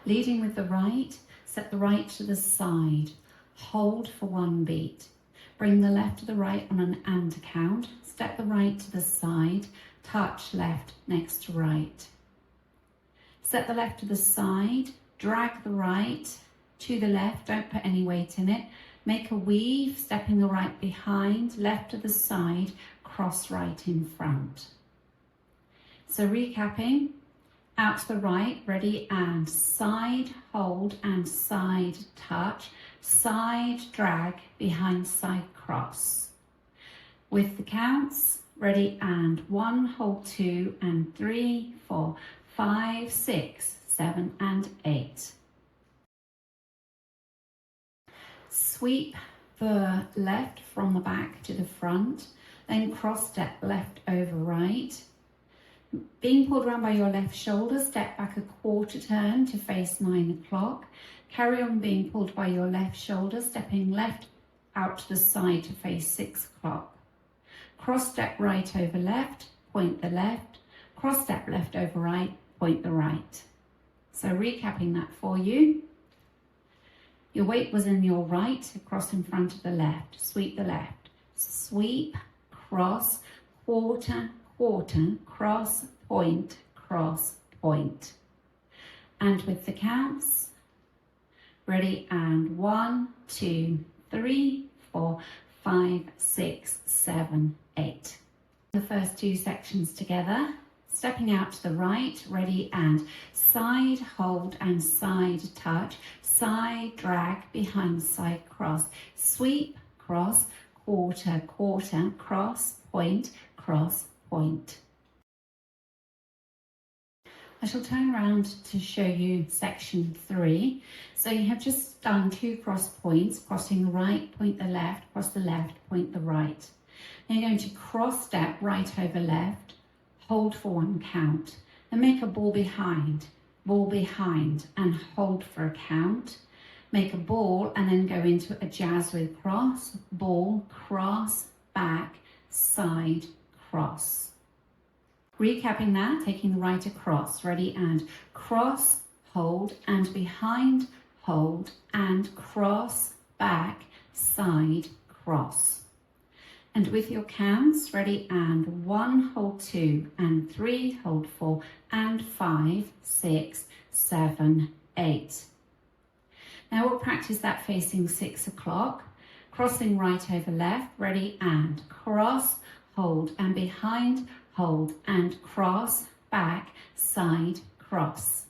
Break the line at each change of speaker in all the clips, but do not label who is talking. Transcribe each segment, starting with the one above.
Leading with the right, step the right to the side. Hold for 1 beat. Bring the left to the right on an and count. Step the right to the side. Touch left next to right. Step the left to the side. Drag the right to the left. Don't put any weight in it. Make a weave, stepping the right behind, left to the side, cross right in front. So recapping, out to the right, ready, and side, hold, and side touch, side drag, behind side cross. With the counts, ready, and 1, hold 2, and 3, 4, 5, 6, 7, and 8. Sweep the left from the back to the front, then cross step left over right. Being pulled around by your left shoulder, step back a quarter turn to face 9 o'clock. Carry on being pulled by your left shoulder, stepping left out to the side to face 6 o'clock. Cross step right over left, point the left. Cross step left over right, point the right. So recapping that for you. Your weight was in your right, across in front of the left. Sweep the left. Sweep, cross, quarter, quarter, cross, point, cross, point. And with the counts, ready, and 1, 2, 3, 4, 5, 6, 7, 8. The first 2 sections together. Stepping out to the right, ready, and side, hold, and side touch, side drag, behind side cross, sweep, cross, quarter, quarter, cross, point, cross, point. I shall turn around to show you section 3. So you have just done 2 cross points, crossing the right, point the left, cross the left, point the right. Now you're going to cross step right over left, hold for 1 count, and make a ball behind, and hold for a count. Make a ball and then go into a jazz with cross, ball, cross, back, side, cross. Recapping that, taking the right across, ready, and cross, hold, and behind, hold, and cross, back, side, cross. And with your counts, ready, and 1, hold 2, and 3, hold 4, and 5, 6, 7, 8. Now we'll practice that facing 6 o'clock, crossing right over left, ready, and cross, hold, and behind, hold, and cross, back, side, cross.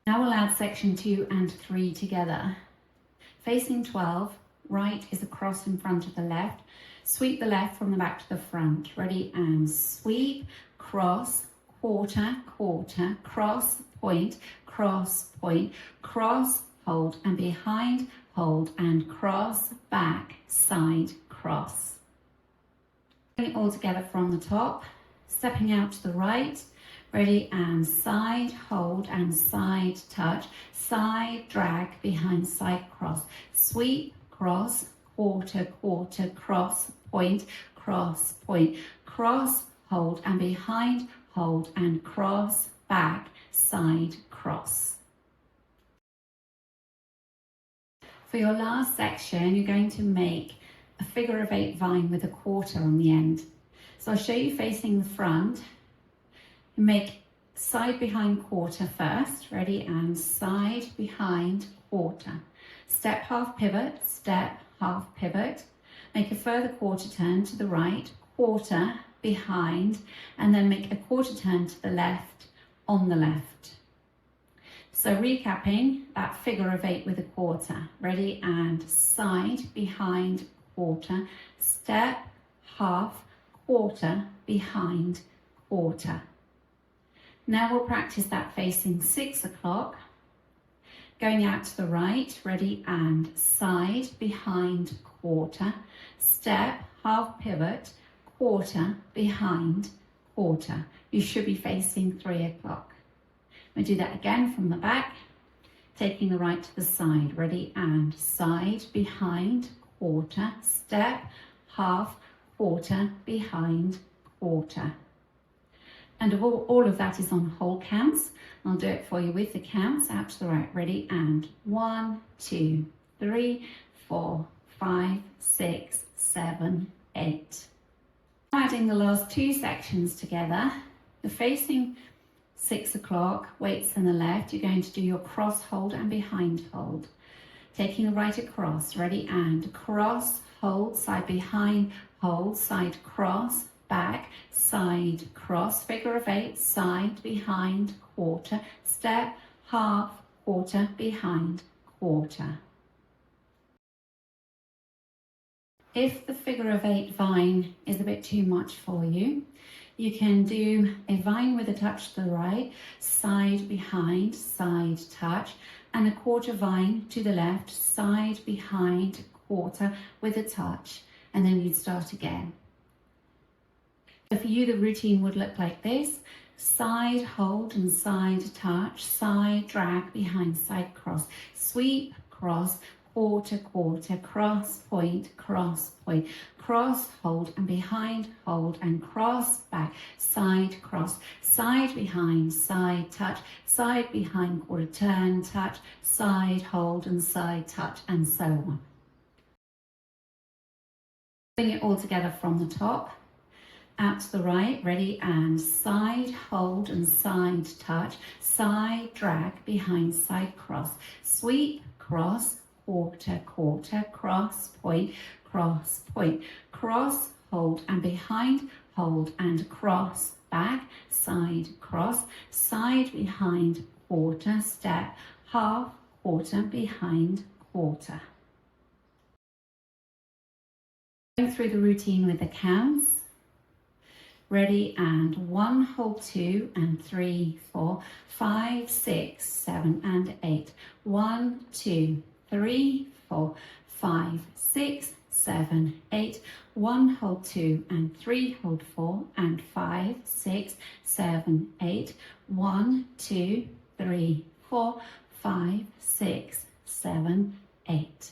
Now we'll add section 2 and 3 together. Facing 12, right is a cross in front of the left. Sweep the left from the back to the front. Ready, and sweep, cross, quarter, quarter, cross, point, cross, point, cross, hold, and behind, hold, and cross, back, side, cross. Bring it all together from the top, stepping out to the right. Ready, and side, hold, and side touch, side drag, behind side cross, sweep, cross, quarter, quarter, cross, point, cross, point, cross, hold, and behind, hold, and cross, back, side, cross. For your last section, you're going to make a figure of 8 vine with a quarter on the end. So I'll show you facing the front. Make side behind quarter first, ready, and side behind quarter. Step half pivot, step half pivot. Make a further quarter turn to the right, quarter behind, and then make a quarter turn to the left on the left. So recapping that figure of 8 with a quarter, ready, and side behind quarter, step half, quarter behind quarter. Now we'll practice that facing 6 o'clock, going out to the right, ready, and side behind quarter, step, half pivot, quarter behind quarter. You should be facing 3 o'clock. We'll do that again from the back, taking the right to the side, ready, and side behind quarter, step, half, quarter behind quarter. And all of that is on whole counts. I'll do it for you with the counts. Out to the right, ready, and 1, 2, 3, 4, 5, 6, 7, 8. Adding the last two sections together, you're facing 6 o'clock, weights in the left, you're going to do your cross hold and behind hold. Taking the right across, ready, and cross, hold, side behind, hold, side cross, back, side cross, figure of 8, side behind, quarter, step, half, quarter, behind, quarter. If the figure of 8 vine is a bit too much for you, you can do a vine with a touch to the right, side behind, side touch, and a quarter vine to the left, side behind, quarter with a touch, and then you'd start again. So for you, the routine would look like this: side hold and side touch, side drag behind, side cross, sweep, cross, quarter, quarter, cross, point, cross, point, cross, hold and behind, hold and cross, back, side cross, side behind, side touch, side behind, quarter, turn, touch, side hold and side touch, and so on. Bring it all together from the top. Out to the right, ready, and side hold and side touch, side drag behind, side cross, sweep, cross, quarter, quarter, cross, point, cross, point, cross, hold and behind, hold and cross, back, side cross, side behind, quarter, step, half, quarter, behind, quarter. Going through the routine with the counts. Ready, and 1, hold 2 and 3, 4, 5, 6, 7 and 8. 1, 2, 3, 4, 5, 6, 7, 8. 1, hold 2 and 3, hold 4 and 5, 6, 7, 8. 1, 2, 3, 4, 5, 6, 7, 8.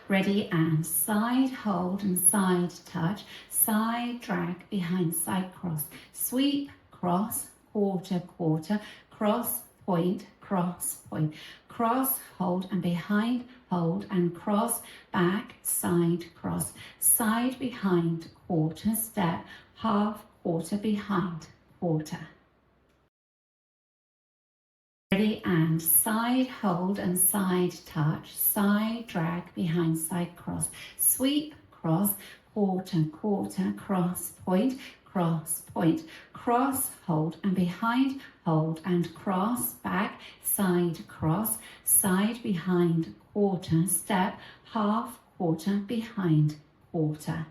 Ready, and side hold and side touch, side drag behind, side cross, sweep, cross, quarter, quarter, cross, point, cross, point, cross, hold and behind, hold and cross, back, side cross, side behind, quarter, step, half, quarter, behind, quarter. Ready, and side hold and side touch, side drag behind, side cross, sweep, cross, quarter, quarter, cross, point, cross, point, cross, hold and behind, hold and cross, back, side cross, side behind, quarter, step, half, quarter, behind, quarter.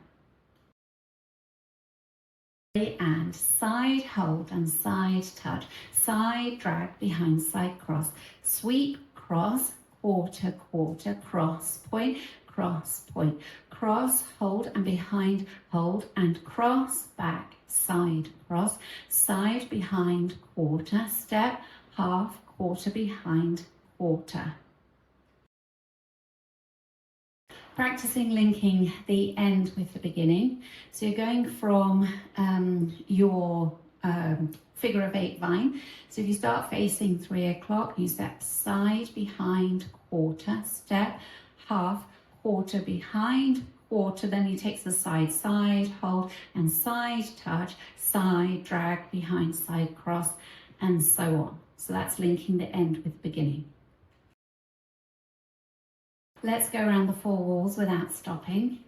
And side hold and side touch, side drag behind, side cross, sweep, cross, quarter, quarter, cross, point, cross, point, cross, hold and behind, hold and cross, back, side cross, side behind, quarter, step, half, quarter, behind, quarter. Practicing linking the end with the beginning. So you're going from your figure of 8 vine. So if you start facing 3 o'clock, you step side, behind, quarter, step, half, quarter, behind, quarter, then you take the side, side, hold, and side touch, side, drag, behind, side cross, and so on. So that's linking the end with the beginning. Let's go around the 4 walls without stopping.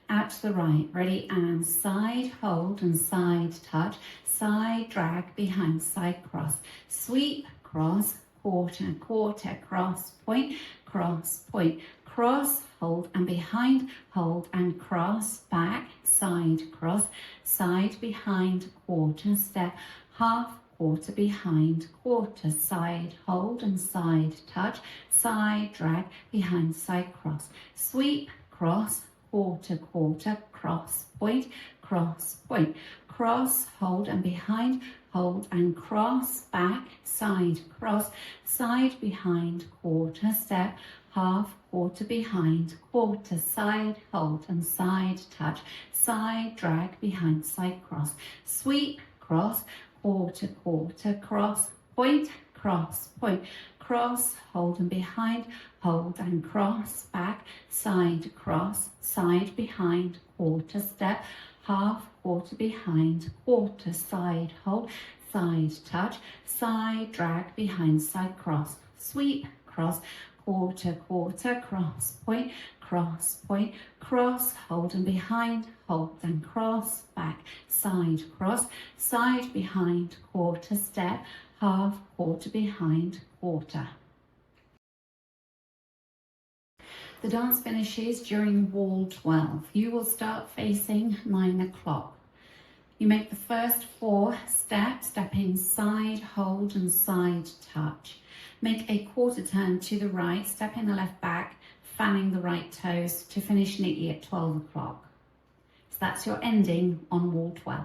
Out to the right, ready, and side hold and side touch, side drag behind, side cross, sweep, cross, quarter, quarter, cross, point, cross, point, cross, hold and behind, hold and cross, back, side cross, side behind, quarter, step, half, quarter, behind, quarter, side hold and side touch, side drag behind, side cross, sweep, cross, quarter, quarter, cross, point, cross, point, cross, hold and behind, hold and cross, back, side, cross, side, behind, quarter, step, half, quarter, behind, quarter, side, hold and side, touch, side, drag, behind, side, cross, sweep, cross, quarter, quarter, cross, point, cross, point, cross, hold and behind, hold and cross, back, side, cross, side, behind, quarter, step, half, quarter, behind, quarter, side, hold, side, touch, side, drag, behind, side, cross, sweep, cross, quarter, quarter, cross, point, cross, point, cross, hold and behind, hold and cross, back, side, cross, side, behind, quarter, step, half, quarter, behind, quarter. The dance finishes during wall 12. You will start facing 9 o'clock. You make the first 4 steps, step inside, hold and side touch. Make a quarter turn to the right, step in the left back, fanning the right toes to finish neatly at 12 o'clock. So that's your ending on wall 12.